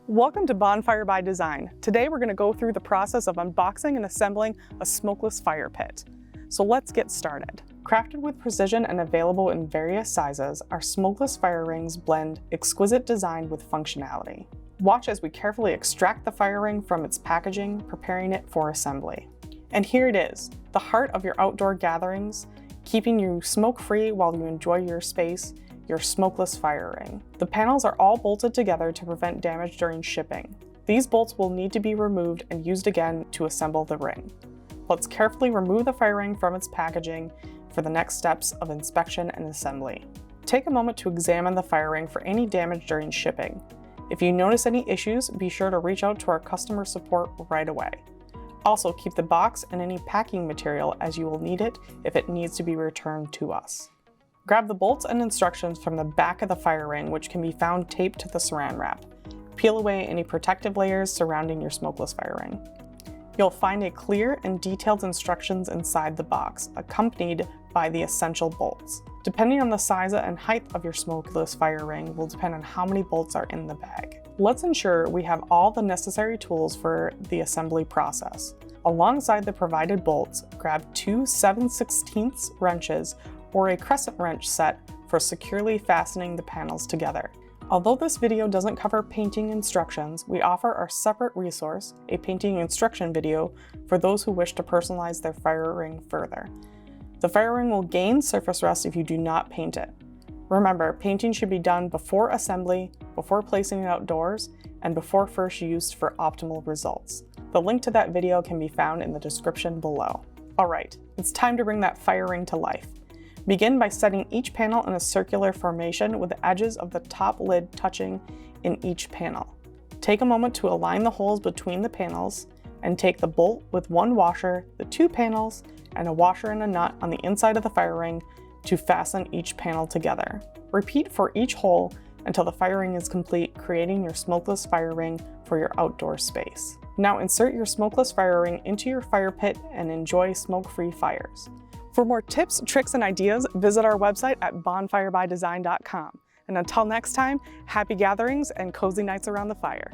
Welcome to Bonfire by Design. Today we're going to go through the process of unboxing and assembling a smokeless fire pit. So let's get started. Crafted with precision and available in various sizes, our smokeless fire rings blend exquisite design with functionality. Watch as we carefully extract the fire ring from its packaging, preparing it for assembly. And here it is, the heart of your outdoor gatherings, keeping you smoke-free while you enjoy your space, your smokeless fire ring. The panels are all bolted together to prevent damage during shipping. These bolts will need to be removed and used again to assemble the ring. Let's carefully remove the fire ring from its packaging for the next steps of inspection and assembly. Take a moment to examine the fire ring for any damage during shipping. If you notice any issues, be sure to reach out to our customer support right away. Also, keep the box and any packing material as you will need it if it needs to be returned to us. Grab the bolts and instructions from the back of the fire ring, which can be found taped to the saran wrap. Peel away any protective layers surrounding your smokeless fire ring. You'll find a clear and detailed instructions inside the box, accompanied by the essential bolts. Depending on the size and height of your smokeless fire ring will depend on how many bolts are in the bag. Let's ensure we have all the necessary tools for the assembly process. Alongside the provided bolts, grab two 7/16 wrenches or a crescent wrench set for securely fastening the panels together. Although this video doesn't cover painting instructions, we offer our separate resource, a painting instruction video, for those who wish to personalize their fire ring further. The fire ring will gain surface rust if you do not paint it. Remember, painting should be done before assembly, before placing it outdoors, and before first use for optimal results. The link to that video can be found in the description below. Alright, it's time to bring that fire ring to life. Begin by setting each panel in a circular formation with the edges of the top lid touching in each panel. Take a moment to align the holes between the panels and take the bolt with one washer, the two panels, and a washer and a nut on the inside of the fire ring to fasten each panel together. Repeat for each hole until the fire ring is complete, creating your smokeless fire ring for your outdoor space. Now insert your smokeless fire ring into your fire pit and enjoy smoke-free fires. For more tips, tricks, and ideas, visit our website at bonfirebydesign.com. And until next time, happy gatherings and cozy nights around the fire.